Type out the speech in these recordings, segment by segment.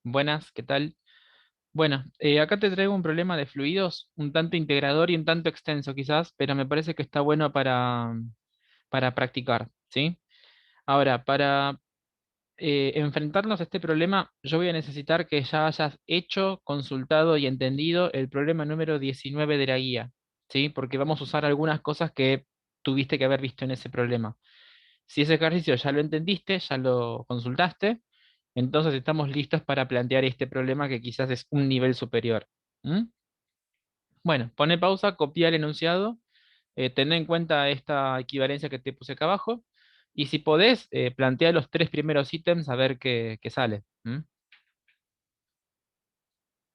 Buenas, ¿qué tal? Bueno, acá te traigo un problema de fluidos, un tanto integrador y un tanto extenso quizás, pero me parece que está bueno para practicar, ¿sí? Ahora, para enfrentarnos a este problema, yo voy a necesitar que ya hayas hecho, consultado y entendido el problema número 19 de la guía, ¿sí? Porque vamos a usar algunas cosas que tuviste que haber visto en ese problema. Si ese ejercicio ya lo entendiste, ya lo consultaste, entonces estamos listos para plantear este problema que quizás es un nivel superior. ¿Mm? Bueno, pone pausa, copia el enunciado, ten en cuenta esta equivalencia que te puse acá abajo, y si podés, plantea los tres primeros ítems a ver qué sale. ¿Mm?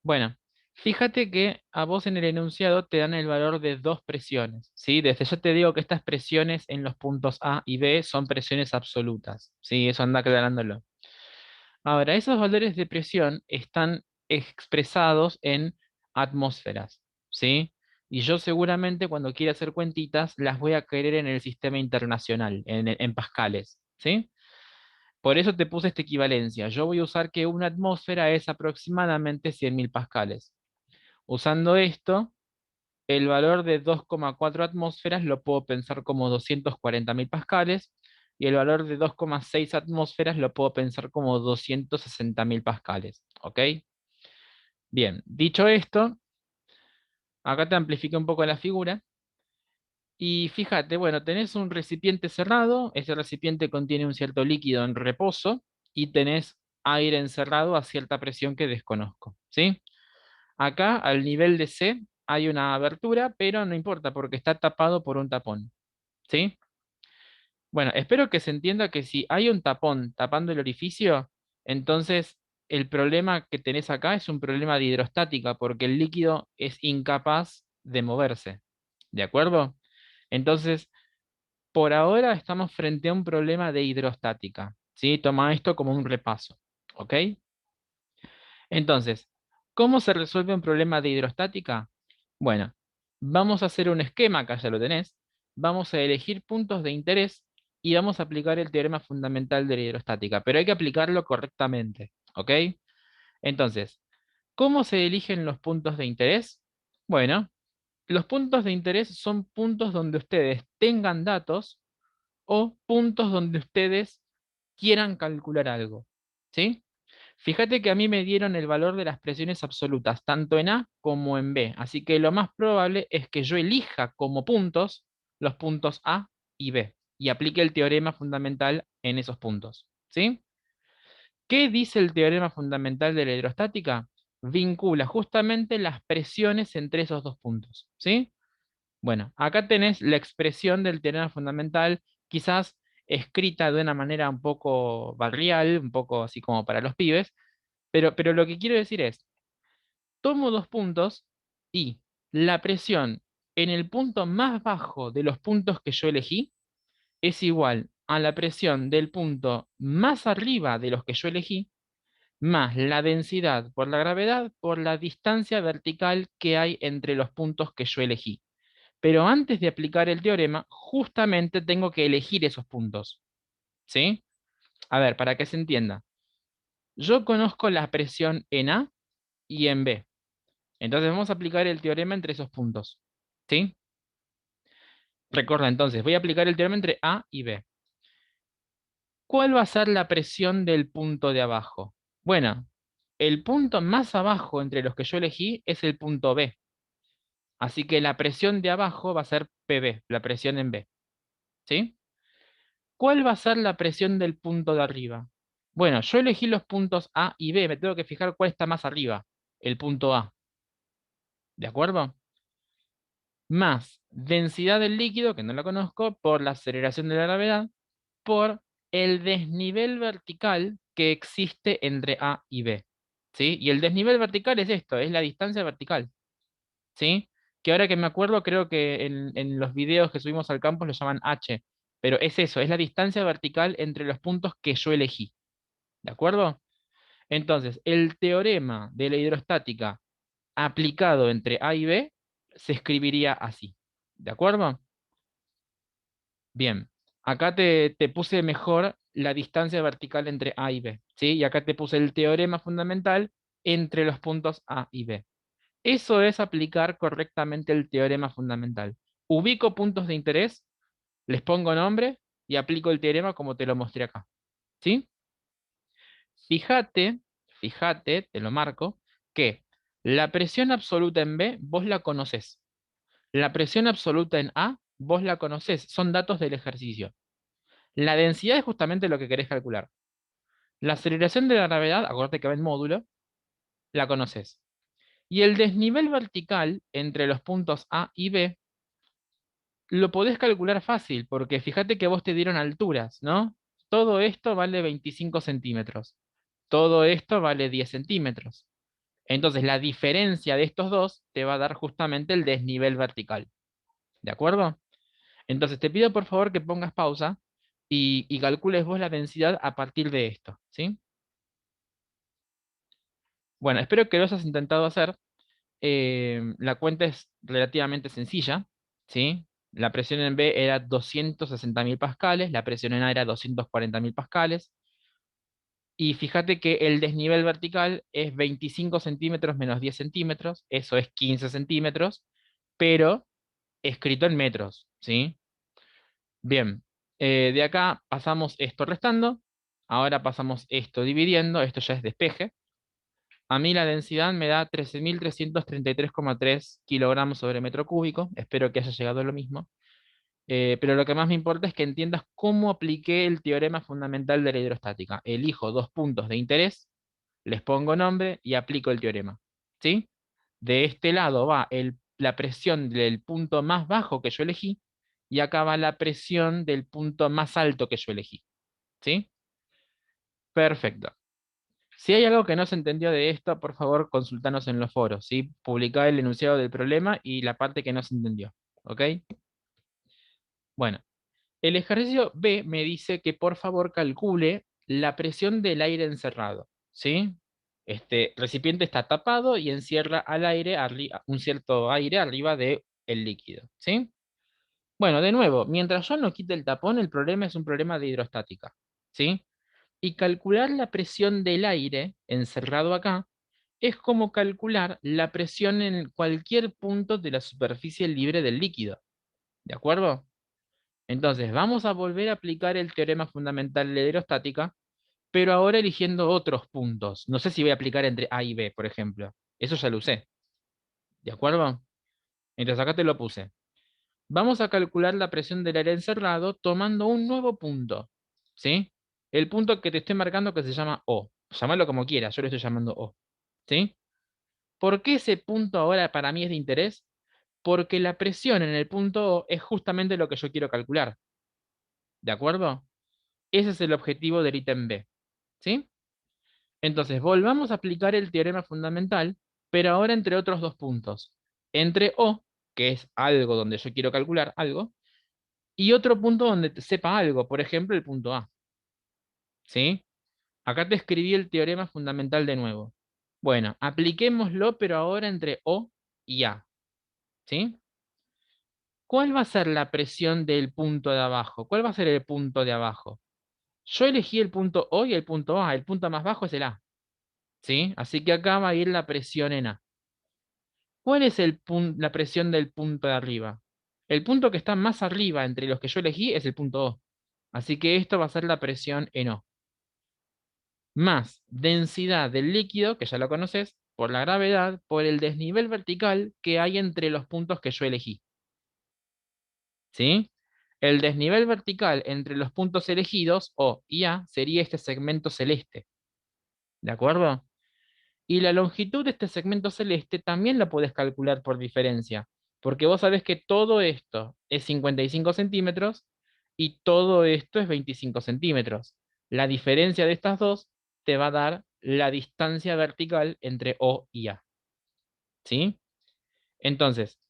Bueno, fíjate que a vos en el enunciado te dan el valor de dos presiones, ¿sí? Desde ya te digo que estas presiones en los puntos A y B son presiones absolutas, ¿sí? Eso anda aclarándolo. Ahora, esos valores de presión están expresados en atmósferas, ¿sí? Y yo seguramente cuando quiera hacer cuentitas las voy a querer en el sistema internacional, en pascales, ¿sí? Por eso te puse esta equivalencia. Yo voy a usar que una atmósfera es aproximadamente 100.000 pascales. Usando esto, el valor de 2,4 atmósferas lo puedo pensar como 240.000 pascales y el valor de 2,6 atmósferas lo puedo pensar como 260.000 pascales. ¿Ok? Bien, dicho esto, acá te amplifico un poco la figura y fíjate, bueno, tenés un recipiente cerrado, ese recipiente contiene un cierto líquido en reposo y tenés aire encerrado a cierta presión que desconozco. ¿Sí? Acá, al nivel de C, hay una abertura, pero no importa porque está tapado por un tapón. ¿Sí? Bueno, espero que se entienda que si hay un tapón tapando el orificio, entonces el problema que tenés acá es un problema de hidrostática, porque el líquido es incapaz de moverse. ¿De acuerdo? Entonces, por ahora estamos frente a un problema de hidrostática. ¿Sí? Toma esto como un repaso. ¿Ok? Entonces, ¿cómo se resuelve un problema de hidrostática? Bueno, vamos a hacer un esquema, acá ya lo tenés. Vamos a elegir puntos de interés y vamos a aplicar el teorema fundamental de la hidrostática, pero hay que aplicarlo correctamente, ¿ok? Entonces, ¿cómo se eligen los puntos de interés? Bueno, los puntos de interés son puntos donde ustedes tengan datos o puntos donde ustedes quieran calcular algo, ¿sí? Fíjate que a mí me dieron el valor de las presiones absolutas, tanto en A como en B, así que lo más probable es que yo elija como puntos los puntos A y B y aplique el teorema fundamental en esos puntos, ¿sí? ¿Qué dice el teorema fundamental de la hidrostática? Vincula justamente las presiones entre esos dos puntos, ¿sí? Bueno, acá tenés la expresión del teorema fundamental, quizás escrita de una manera un poco barrial, un poco así como para los pibes, pero lo que quiero decir es, tomo dos puntos y la presión en el punto más bajo de los puntos que yo elegí es igual a la presión del punto más arriba de los que yo elegí, más la densidad por la gravedad por la distancia vertical que hay entre los puntos que yo elegí. Pero antes de aplicar el teorema, justamente tengo que elegir esos puntos. ¿Sí? A ver, para que se entienda. Yo conozco la presión en A y en B. Entonces vamos a aplicar el teorema entre esos puntos. ¿Sí? Recuerda entonces, voy a aplicar el teorema entre A y B. ¿Cuál va a ser la presión del punto de abajo? Bueno, el punto más abajo entre los que yo elegí es el punto B. Así que la presión de abajo va a ser PB, la presión en B. ¿Sí? ¿Cuál va a ser la presión del punto de arriba? Bueno, yo elegí los puntos A y B, me tengo que fijar cuál está más arriba, el punto A. ¿De acuerdo? Más densidad del líquido, que no lo conozco, por la aceleración de la gravedad, por el desnivel vertical que existe entre A y B. ¿Sí? Y el desnivel vertical es esto, es la distancia vertical. ¿Sí? Que ahora que me acuerdo, creo que en los videos que subimos al campus lo llaman H, pero es eso, es la distancia vertical entre los puntos que yo elegí. ¿De acuerdo? Entonces, el teorema de la hidrostática aplicado entre A y B se escribiría así. ¿De acuerdo? Bien. Acá te puse mejor la distancia vertical entre A y B, ¿sí? Y acá te puse el teorema fundamental entre los puntos A y B. Eso es aplicar correctamente el teorema fundamental. Ubico puntos de interés, les pongo nombre y aplico el teorema como te lo mostré acá, ¿sí? Fíjate, fíjate, te lo marco, que la presión absoluta en B vos la conocés. La presión absoluta en A vos la conocés. Son datos del ejercicio. La densidad es justamente lo que querés calcular. La aceleración de la gravedad, acuérdate que va en módulo, la conoces. Y el desnivel vertical entre los puntos A y B lo podés calcular fácil, porque fíjate que vos te dieron alturas, ¿no? Todo esto vale 25 centímetros. Todo esto vale 10 centímetros. Entonces, la diferencia de estos dos te va a dar justamente el desnivel vertical. ¿De acuerdo? Entonces, te pido por favor que pongas pausa y calcules vos la densidad a partir de esto, ¿sí? Bueno, espero que lo hayas intentado hacer. La cuenta es relativamente sencilla, ¿sí? La presión en B era 260.000 pascales, la presión en A era 240.000 pascales. Y fíjate que el desnivel vertical es 25 centímetros menos 10 centímetros, eso es 15 centímetros, pero escrito en metros, ¿sí? Bien, de acá pasamos esto restando, ahora pasamos esto dividiendo, esto ya es despeje. A mí la densidad me da 13.333,3 kilogramos sobre metro cúbico. Espero que haya llegado a lo mismo. Pero lo que más me importa es que entiendas cómo apliqué el teorema fundamental de la hidrostática. Elijo dos puntos de interés, les pongo nombre y aplico el teorema. ¿Sí? De este lado va la presión del punto más bajo que yo elegí y acá va la presión del punto más alto que yo elegí. ¿Sí? Perfecto. Si hay algo que no se entendió de esto, por favor, consultanos en los foros, ¿sí? Publicá el enunciado del problema y la parte que no se entendió, ¿ok? Bueno, el ejercicio B me dice que por favor calcule la presión del aire encerrado, ¿sí? Este recipiente está tapado y encierra al aire, un cierto aire arriba del líquido, ¿sí? Bueno, de nuevo, mientras yo no quite el tapón, el problema es un problema de hidrostática, ¿sí? Y calcular la presión del aire encerrado acá es como calcular la presión en cualquier punto de la superficie libre del líquido. ¿De acuerdo? Entonces, vamos a volver a aplicar el teorema fundamental de la hidrostática, pero ahora eligiendo otros puntos. No sé si voy a aplicar entre A y B, por ejemplo. Eso ya lo usé. ¿De acuerdo? Entonces, acá te lo puse. Vamos a calcular la presión del aire encerrado tomando un nuevo punto. ¿Sí? El punto que te estoy marcando que se llama O. Llámalo como quieras, yo lo estoy llamando O. ¿Sí? ¿Por qué ese punto ahora para mí es de interés? Porque la presión en el punto O es justamente lo que yo quiero calcular. ¿De acuerdo? Ese es el objetivo del ítem B. ¿Sí? Entonces, volvamos a aplicar el teorema fundamental, pero ahora entre otros dos puntos. Entre O, que es algo donde yo quiero calcular algo, y otro punto donde sepa algo, por ejemplo, el punto A. ¿Sí? Acá te escribí el teorema fundamental de nuevo. Bueno, apliquémoslo, pero ahora entre O y A. ¿Sí? ¿Cuál va a ser la presión del punto de abajo? ¿Cuál va a ser el punto de abajo? Yo elegí el punto O y el punto A. El punto más bajo es el A. ¿Sí? Así que acá va a ir la presión en A. ¿Cuál es la presión del punto de arriba? El punto que está más arriba entre los que yo elegí es el punto O. Así que esto va a ser la presión en O. Más densidad del líquido, que ya lo conoces, por la gravedad, por el desnivel vertical que hay entre los puntos que yo elegí. ¿Sí? El desnivel vertical entre los puntos elegidos, O y A, sería este segmento celeste. ¿De acuerdo? Y la longitud de este segmento celeste también la puedes calcular por diferencia, porque vos sabés que todo esto es 55 centímetros y todo esto es 25 centímetros. La diferencia de estas dos te va a dar la distancia vertical entre O y A. ¿Sí? Entonces,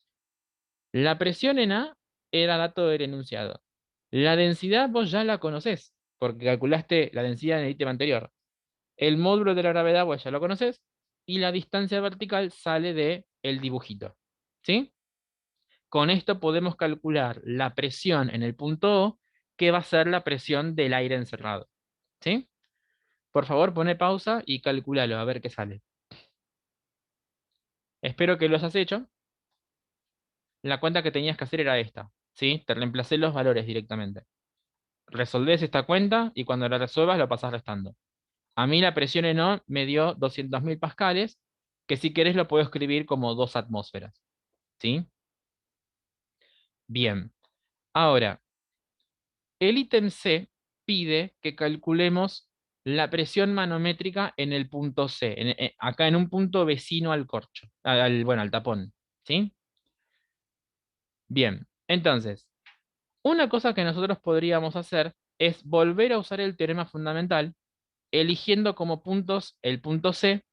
la presión en A era dato del enunciado. La densidad vos ya la conocés, porque calculaste la densidad en el ítem anterior. El módulo de la gravedad vos ya lo conocés, y la distancia vertical sale de el dibujito. ¿Sí? Con esto podemos calcular la presión en el punto O, que va a ser la presión del aire encerrado. ¿Sí? Por favor, pone pausa y calculalo, a ver qué sale. Espero que los has hecho. La cuenta que tenías que hacer era esta, ¿sí? Te reemplacé los valores directamente. Resolvés esta cuenta y cuando la resuelvas lo pasás restando. A mí la presión en O me dio 200.000 pascales, que si querés lo puedo escribir como 2 atmósferas, ¿sí? Bien. Ahora, el ítem C pide que calculemos la presión manométrica en el punto C, acá en un punto vecino al corcho, bueno, al tapón, ¿sí? Bien, entonces, una cosa que nosotros podríamos hacer es volver a usar el teorema fundamental, eligiendo como puntos el punto C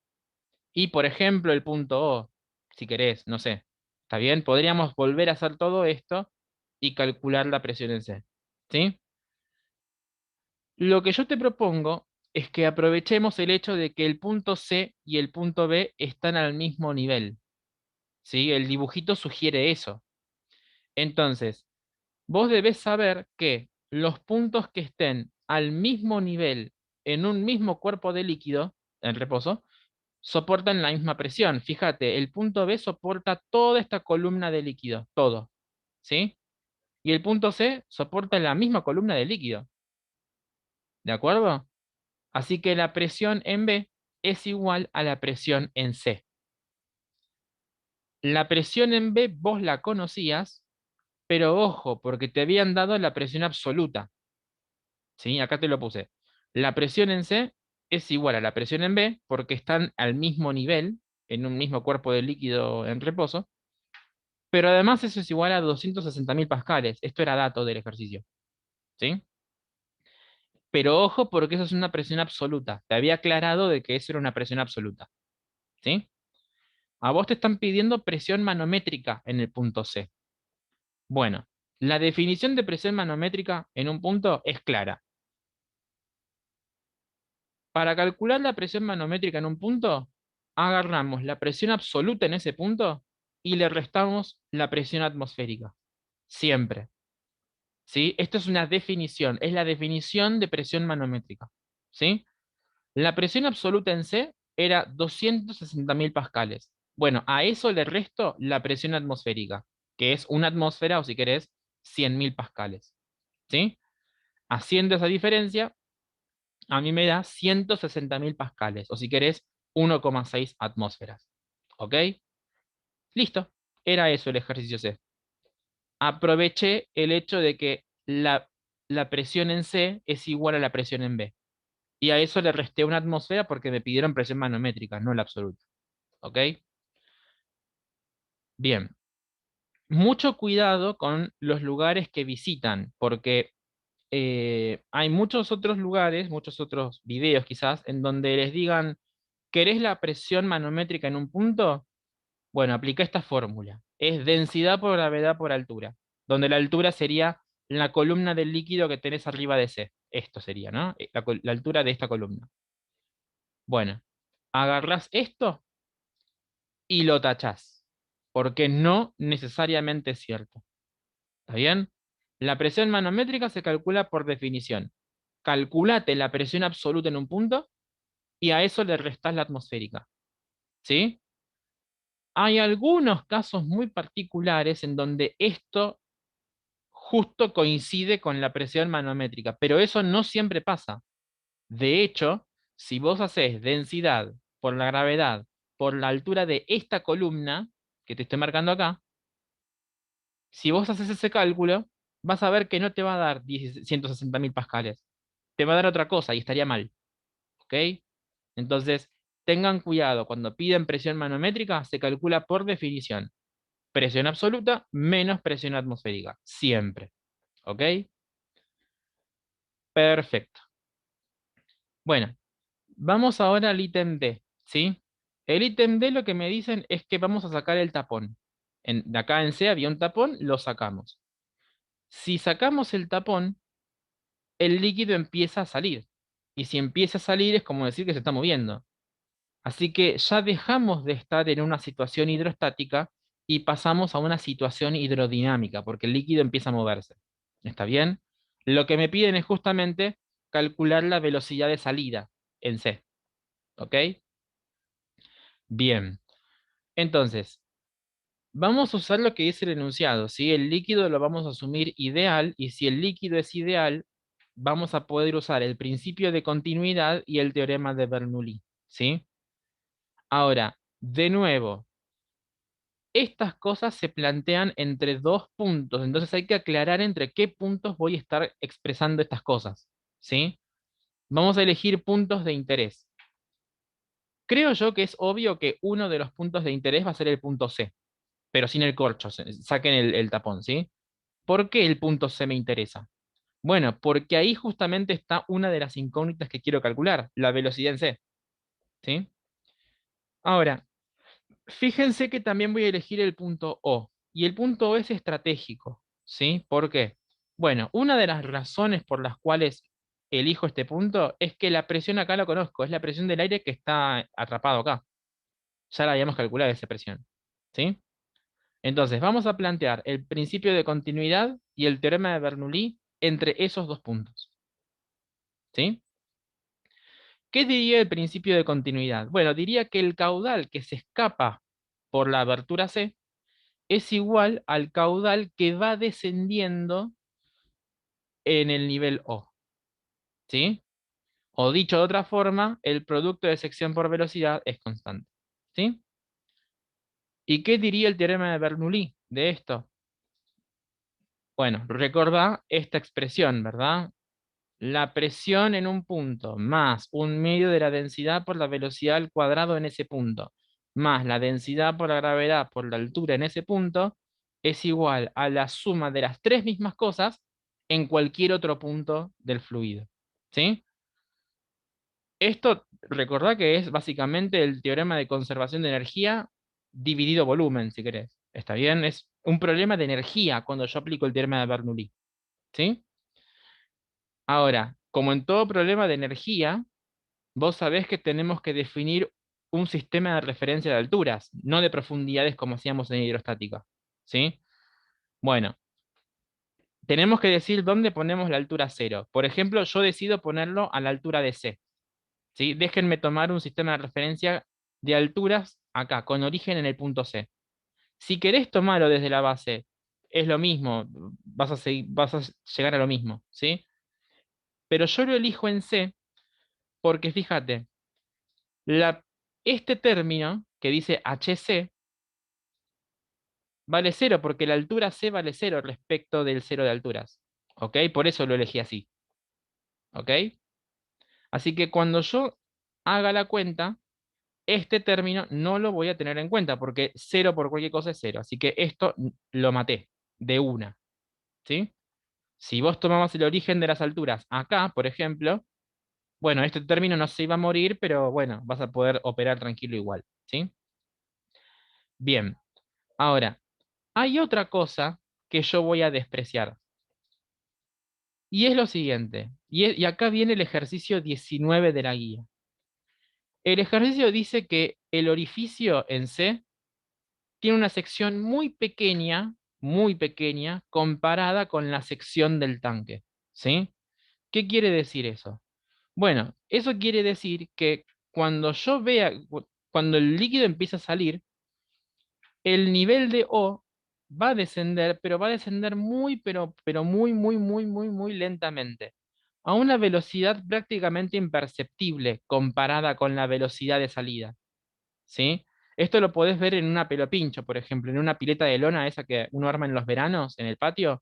y, por ejemplo, el punto O, si querés, no sé. ¿Está bien? Podríamos volver a hacer todo esto y calcular la presión en C, ¿sí? Lo que yo te propongo es que aprovechemos el hecho de que el punto C y el punto B están al mismo nivel, ¿sí? El dibujito sugiere eso. Entonces, vos debés saber que los puntos que estén al mismo nivel en un mismo cuerpo de líquido, en reposo, soportan la misma presión. Fíjate, el punto B soporta toda esta columna de líquido, todo, ¿sí? Y el punto C soporta la misma columna de líquido, ¿de acuerdo? Así que la presión en B es igual a la presión en C. La presión en B vos la conocías, pero ojo, porque te habían dado la presión absoluta, ¿sí? Acá te lo puse. La presión en C es igual a la presión en B porque están al mismo nivel, en un mismo cuerpo de líquido en reposo, pero además eso es igual a 260.000 pascales. Esto era dato del ejercicio, ¿sí? Pero ojo porque eso es una presión absoluta. Te había aclarado de que eso era una presión absoluta, ¿sí? A vos te están pidiendo presión manométrica en el punto C. Bueno, la definición de presión manométrica en un punto es clara. Para calcular la presión manométrica en un punto, agarramos la presión absoluta en ese punto y le restamos la presión atmosférica. Siempre. ¿Sí? Esto es una definición, es la definición de presión manométrica. ¿Sí? La presión absoluta en C era 260.000 pascales. Bueno, a eso le resto la presión atmosférica, que es una atmósfera o si querés, 100.000 pascales. ¿Sí? Haciendo esa diferencia, a mí me da 160.000 pascales, o si querés, 1,6 atmósferas. ¿Ok? Listo. Era eso el ejercicio C. Aproveché el hecho de que la presión en C es igual a la presión en B. Y a eso le resté una atmósfera porque me pidieron presión manométrica, no la absoluta. ¿Ok? Bien. Mucho cuidado con los lugares que visitan, porque hay muchos otros lugares, muchos otros videos quizás, en donde les digan, ¿querés la presión manométrica en un punto? Bueno, aplica esta fórmula. Es densidad por gravedad por altura, donde la altura sería la columna del líquido que tenés arriba de C. Esto sería, ¿no? La altura de esta columna. Bueno, agarrás esto y lo tachás, porque no necesariamente es cierto. ¿Está bien? La presión manométrica se calcula por definición. Calculate la presión absoluta en un punto y a eso le restás la atmosférica. ¿Sí? Hay algunos casos muy particulares en donde esto justo coincide con la presión manométrica, pero eso no siempre pasa. De hecho, si vos haces densidad por la gravedad por la altura de esta columna que te estoy marcando acá, si vos haces ese cálculo, vas a ver que no te va a dar 160.000 pascales, te va a dar otra cosa y estaría mal. ¿Ok? Entonces, tengan cuidado, cuando piden presión manométrica, se calcula por definición. Presión absoluta menos presión atmosférica, siempre. ¿Ok? Perfecto. Bueno, vamos ahora al ítem D, ¿sí? El ítem D lo que me dicen es que vamos a sacar el tapón. De acá en C había un tapón, lo sacamos. Si sacamos el tapón, el líquido empieza a salir. Y si empieza a salir es como decir que se está moviendo. Así que ya dejamos de estar en una situación hidrostática y pasamos a una situación hidrodinámica, porque el líquido empieza a moverse. ¿Está bien? Lo que me piden es justamente calcular la velocidad de salida en C. ¿Ok? Bien. Entonces, vamos a usar lo que dice el enunciado, ¿sí? El líquido lo vamos a asumir ideal, y si el líquido es ideal, vamos a poder usar el principio de continuidad y el teorema de Bernoulli, ¿sí? Ahora, de nuevo, estas cosas se plantean entre dos puntos, entonces hay que aclarar entre qué puntos voy a estar expresando estas cosas, ¿sí? Vamos a elegir puntos de interés. Creo yo que es obvio que uno de los puntos de interés va a ser el punto C, pero sin el corcho, saquen el tapón, ¿sí? ¿Por qué el punto C me interesa? Bueno, porque ahí justamente está una de las incógnitas que quiero calcular, la velocidad en C, ¿sí? Ahora, fíjense que también voy a elegir el punto O, y el punto O es estratégico, ¿sí? ¿Por qué? Bueno, una de las razones por las cuales elijo este punto es que la presión acá lo conozco, es la presión del aire que está atrapado acá. Ya la habíamos calculado esa presión, ¿sí? Entonces, vamos a plantear el principio de continuidad y el teorema de Bernoulli entre esos dos puntos, ¿sí? ¿Qué diría el principio de continuidad? Bueno, diría que el caudal que se escapa por la abertura C es igual al caudal que va descendiendo en el nivel O, ¿sí? O dicho de otra forma, el producto de sección por velocidad es constante, ¿sí? ¿Y qué diría el teorema de Bernoulli de esto? Bueno, recordá esta expresión, ¿verdad? La presión en un punto más un medio de la densidad por la velocidad al cuadrado en ese punto, más la densidad por la gravedad por la altura en ese punto, es igual a la suma de las tres mismas cosas en cualquier otro punto del fluido. ¿Sí? Esto, recordá que es básicamente el teorema de conservación de energía dividido volumen, si querés. ¿Está bien? Es un problema de energía cuando yo aplico el teorema de Bernoulli. ¿Sí? Ahora, como en todo problema de energía, vos sabés que tenemos que definir un sistema de referencia de alturas, no de profundidades como hacíamos en hidrostática. ¿Sí? Bueno, tenemos que decir dónde ponemos la altura cero. Por ejemplo, yo decido ponerlo a la altura de C. ¿Sí? Déjenme tomar un sistema de referencia de alturas acá, con origen en el punto C. Si querés tomarlo desde la base, es lo mismo, vas a llegar a lo mismo, ¿sí? Pero yo lo elijo en C porque fíjate, la, este término que dice HC vale cero porque la altura C vale cero respecto del cero de alturas. ¿Ok? Por eso lo elegí así. ¿Ok? Así que cuando yo haga la cuenta, este término no lo voy a tener en cuenta porque cero por cualquier cosa es cero. Así que esto lo maté de una. ¿Sí? Si vos tomabas el origen de las alturas acá, por ejemplo, bueno, este término no se iba a morir, pero bueno, vas a poder operar tranquilo igual. ¿Sí? Bien. Ahora, hay otra cosa que yo voy a despreciar. Y es lo siguiente. Y acá viene el ejercicio 19 de la guía. El ejercicio dice que el orificio en C tiene una sección muy pequeña, comparada con la sección del tanque. ¿Sí? ¿Qué quiere decir eso? Bueno, eso quiere decir que cuando yo vea, cuando el líquido empieza a salir, el nivel de O va a descender, pero va a descender pero muy lentamente, a una velocidad prácticamente imperceptible comparada con la velocidad de salida, ¿sí? Esto lo podés ver en una pelopincho, por ejemplo, en una pileta de lona, esa que uno arma en los veranos, en el patio.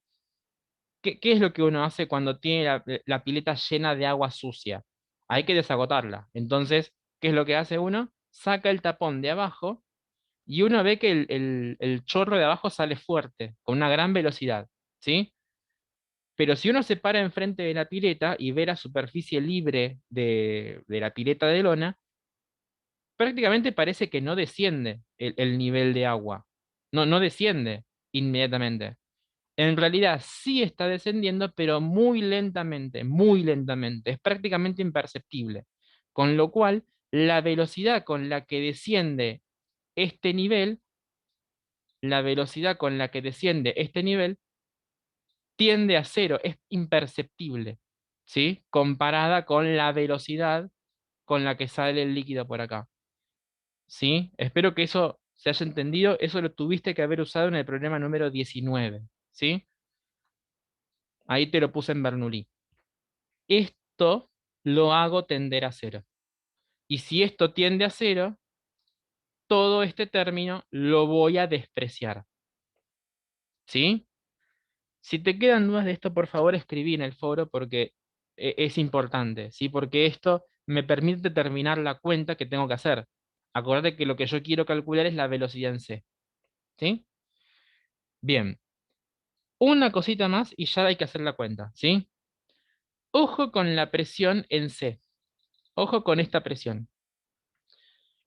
¿Qué es lo que uno hace cuando tiene la pileta llena de agua sucia? Hay que desagotarla. Entonces, ¿qué es lo que hace uno? Saca el tapón de abajo y uno ve que el chorro de abajo sale fuerte, con una gran velocidad, ¿sí? Pero si uno se para enfrente de la pileta y ve la superficie libre de la pileta de lona, prácticamente parece que no desciende el nivel de agua. No, no desciende inmediatamente. En realidad sí está descendiendo, pero muy lentamente, muy lentamente. Es prácticamente imperceptible. Con lo cual, la velocidad con la que desciende este nivel la velocidad con la que desciende este nivel tiende a cero, es imperceptible. ¿sí? Comparada con la velocidad con la que sale el líquido por acá, ¿sí? Espero que eso se haya entendido. Eso lo tuviste que haber usado en el problema número 19, ¿sí? Ahí te lo puse en Bernoulli. Esto lo hago tender a cero. Y si esto tiende a cero, todo este término lo voy a despreciar, ¿sí? Si te quedan dudas de esto, por favor escribí en el foro porque es importante, ¿sí? Porque esto me permite terminar la cuenta que tengo que hacer. Acordate que lo que yo quiero calcular es la velocidad en C, ¿sí? Bien, una cosita más y ya hay que hacer la cuenta, ¿sí? Ojo con la presión en C. Ojo con esta presión.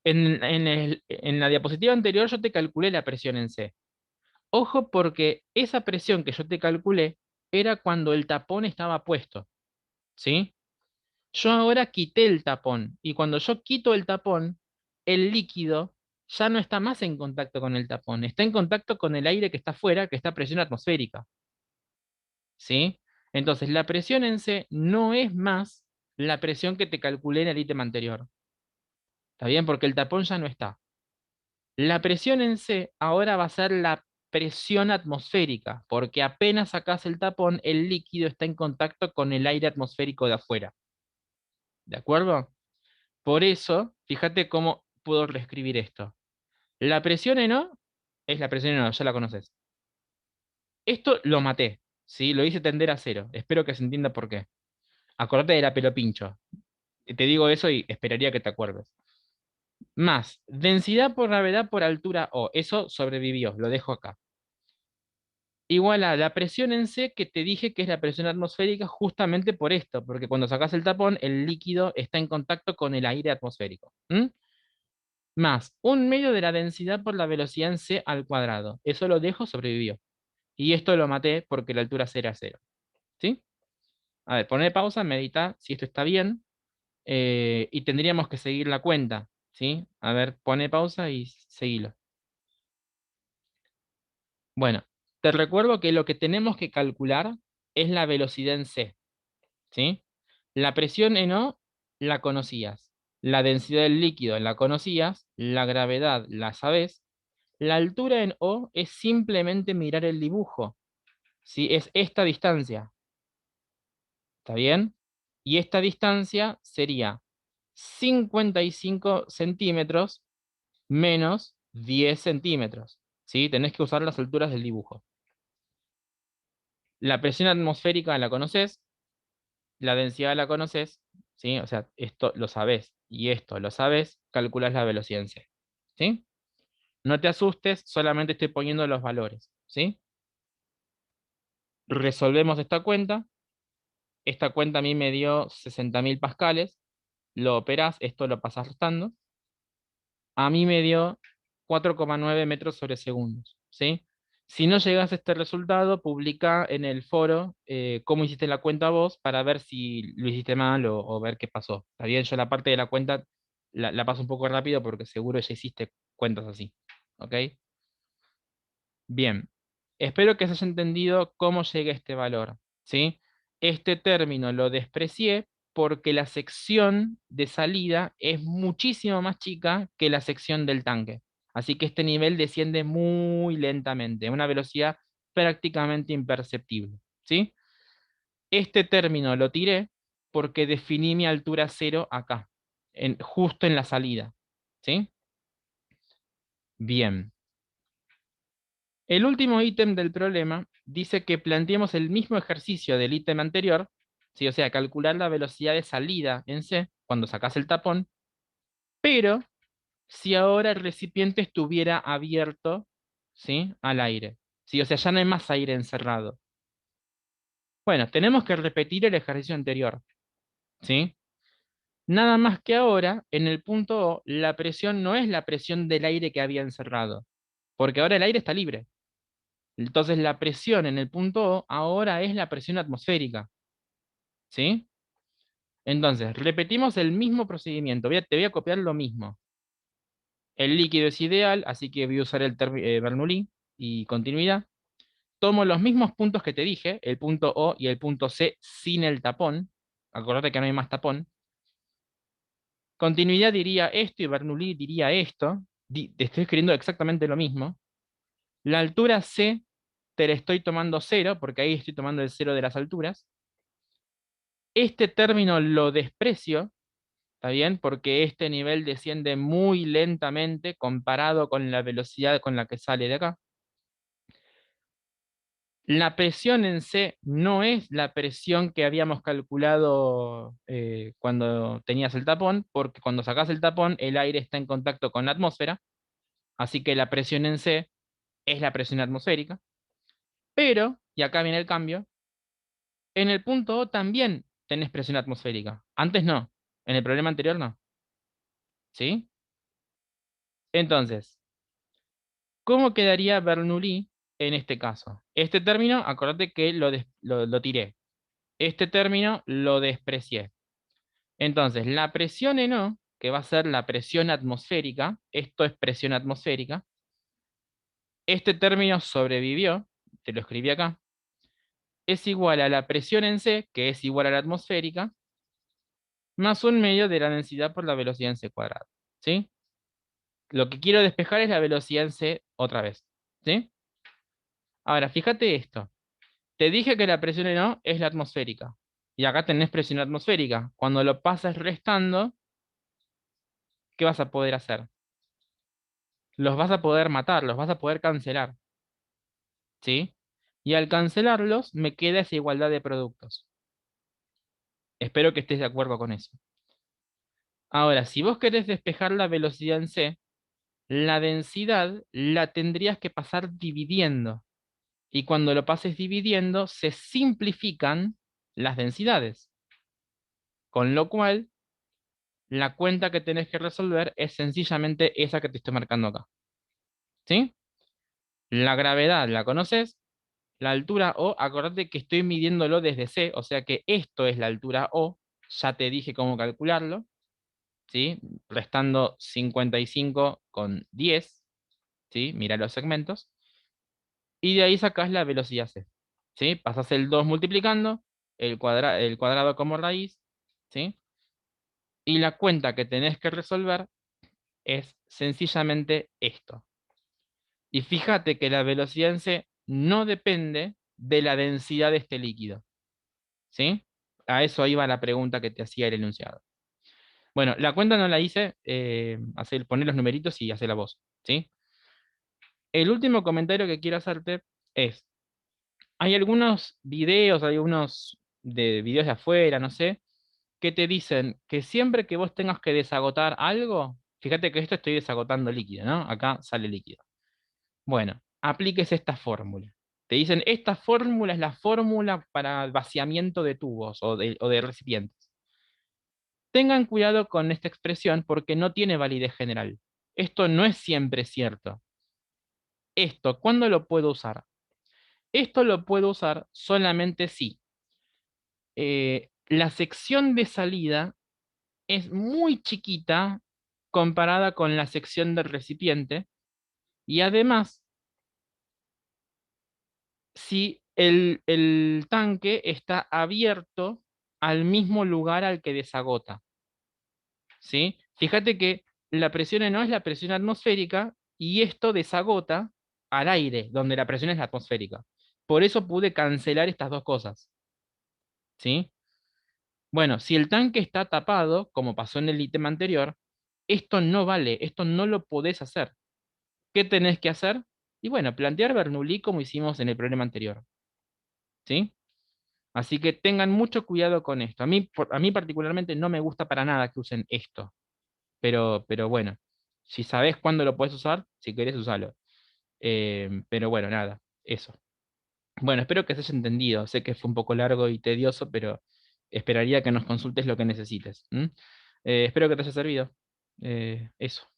En la diapositiva anterior yo te calculé la presión en C. Ojo porque esa presión que yo te calculé era cuando el tapón estaba puesto, ¿sí? Yo ahora quité el tapón y cuando yo quito el tapón, el líquido ya no está más en contacto con el tapón, está en contacto con el aire que está afuera, que está a presión atmosférica, ¿sí? Entonces la presión en C no es más la presión que te calculé en el ítem anterior, ¿está bien? Porque el tapón ya no está. La presión en C ahora va a ser la presión atmosférica, porque apenas sacas el tapón, el líquido está en contacto con el aire atmosférico de afuera. ¿De acuerdo? Por eso, fíjate cómo puedo reescribir esto. La presión en O es la presión en O, ya la conoces. Esto lo maté, ¿sí? Lo hice tender a cero. Espero que se entienda por qué. Acordate de la pelo pincho. Te digo eso y esperaría que te acuerdes. Más, densidad por gravedad por altura O. Eso sobrevivió, lo dejo acá. Igual a la presión en C que te dije que es la presión atmosférica justamente por esto, porque cuando sacas el tapón, el líquido está en contacto con el aire atmosférico. ¿M? Más un medio de la densidad por la velocidad en C al cuadrado. Eso lo dejo, sobrevivió. Y esto lo maté porque la altura C era cero. ¿Sí? A ver, poné pausa, medita si esto está bien. Y tendríamos que seguir la cuenta. ¿Sí? A ver, pone pausa y seguilo. Bueno, te recuerdo que lo que tenemos que calcular es la velocidad en C. ¿Sí? La presión en O la conocías. La densidad del líquido la conocías. La gravedad la sabés. La altura en O es simplemente mirar el dibujo. ¿Sí? Es esta distancia. ¿Está bien? Y esta distancia sería 55 centímetros menos 10 centímetros. ¿Sí? Tenés que usar las alturas del dibujo. La presión atmosférica la conoces, la densidad la conoces, ¿sí? O sea, esto lo sabés y esto lo sabés, calculas la velocidad en C. ¿Sí? No te asustes, solamente estoy poniendo los valores. ¿Sí? Resolvemos esta cuenta. Esta cuenta a mí me dio 60.000 pascales. Lo operás, esto lo pasás restando. A mí me dio 4,9 metros sobre segundos. ¿Sí? Si no llegas a este resultado, publica en el foro cómo hiciste la cuenta vos para ver si lo hiciste mal o ver qué pasó. Está bien, yo la parte de la cuenta la paso un poco rápido porque seguro ya hiciste cuentas así. ¿Ok? Bien, espero que se haya entendido cómo llegué a este valor, ¿sí? Este término lo desprecié porque la sección de salida es muchísimo más chica que la sección del tanque. Así que este nivel desciende muy lentamente, a una velocidad prácticamente imperceptible, ¿sí? Este término lo tiré porque definí mi altura cero acá, justo en la salida, ¿sí? Bien. El último ítem del problema dice que planteemos el mismo ejercicio del ítem anterior, ¿sí? O sea, calcular la velocidad de salida en C cuando sacas el tapón, pero si ahora el recipiente estuviera abierto, ¿sí? Al aire, ¿sí? O sea, ya no hay más aire encerrado. Bueno, tenemos que repetir el ejercicio anterior, ¿sí? Nada más que ahora, en el punto O, la presión no es la presión del aire que había encerrado, porque ahora el aire está libre. Entonces la presión en el punto O ahora es la presión atmosférica, ¿sí? Entonces, repetimos el mismo procedimiento. Te voy a copiar lo mismo. El líquido es ideal, así que voy a usar el Bernoulli y continuidad. Tomo los mismos puntos que te dije, el punto O y el punto C sin el tapón. acordate que no hay más tapón. Continuidad diría esto y Bernoulli diría esto. Te estoy escribiendo exactamente lo mismo. La altura C te la estoy tomando cero, porque ahí estoy tomando el cero de las alturas. Este término lo desprecio, ¿está bien? Porque este nivel desciende muy lentamente comparado con la velocidad con la que sale de acá. La presión en C no es la presión que habíamos calculado cuando tenías el tapón, porque cuando sacas el tapón el aire está en contacto con la atmósfera, así que la presión en C es la presión atmosférica. Pero, y acá viene el cambio, en el punto O también tenés presión atmosférica. Antes no, en el problema anterior no. ¿Sí? Entonces, ¿cómo quedaría Bernoulli en este caso? Este término, acordate que lo tiré. Este término lo desprecié. Entonces, la presión en O, que va a ser la presión atmosférica, esto es presión atmosférica, este término sobrevivió, te lo escribí acá, es igual a la presión en C, que es igual a la atmosférica, más un medio de la densidad por la velocidad en C cuadrado. ¿Sí? Lo que quiero despejar es la velocidad en C otra vez. ¿Sí? Ahora, fíjate esto. Te dije que la presión en O es la atmosférica. Y acá tenés presión atmosférica. Cuando lo pasas restando, ¿qué vas a poder hacer? Los vas a poder matar, los vas a poder cancelar. ¿Sí? Y al cancelarlos, me queda esa igualdad de productos. Espero que estés de acuerdo con eso. Ahora, si vos querés despejar la velocidad en C, la densidad la tendrías que pasar dividiendo. Y cuando lo pases dividiendo, se simplifican las densidades. Con lo cual, la cuenta que tenés que resolver es sencillamente esa que te estoy marcando acá. ¿Sí? La gravedad, ¿la conoces? La altura O, acordate que estoy midiéndolo desde C, o sea que esto es la altura O. Ya te dije cómo calcularlo. ¿Sí? Restando 55 con 10. ¿Sí? Mira los segmentos. Y de ahí sacás la velocidad C. ¿Sí? Pasás el 2 multiplicando, el cuadrado como raíz, ¿sí? Y la cuenta que tenés que resolver es sencillamente esto. Y fíjate que la velocidad en C no depende de la densidad de este líquido, ¿sí? A eso iba la pregunta que te hacía el enunciado. Bueno, la cuenta no la hice, poner los numeritos y hacer la voz, ¿sí? El último comentario que quiero hacerte es, hay algunos videos, hay unos de videos de afuera, no sé, que te dicen que siempre que vos tengas que desagotar algo, fíjate que esto estoy desagotando líquido, ¿no? Acá sale líquido. Bueno, apliques esta fórmula. Te dicen, esta fórmula es la fórmula para el vaciamiento de tubos o de recipientes. Tengan cuidado con esta expresión porque no tiene validez general. Esto no es siempre cierto. Esto, ¿cuándo lo puedo usar? Esto lo puedo usar solamente si la sección de salida es muy chiquita comparada con la sección del recipiente y además si el tanque está abierto al mismo lugar al que desagota, ¿sí? Fíjate que la presión no es la presión atmosférica y esto desagota al aire, donde la presión es la atmosférica. Por eso pude cancelar estas dos cosas, ¿sí? Bueno, si el tanque está tapado, como pasó en el ítem anterior, esto no vale, esto no lo podés hacer. ¿Qué tenés que hacer? Y bueno, plantear Bernoulli como hicimos en el problema anterior, ¿sí? Así que tengan mucho cuidado con esto. A mí particularmente no me gusta para nada que usen esto, pero bueno, si sabés cuándo lo puedes usar, si querés usarlo. Pero bueno, nada, eso. Bueno, espero que se haya entendido. Sé que fue un poco largo y tedioso, pero esperaría que nos consultes lo que necesites. ¿M? Espero que te haya servido. Eso.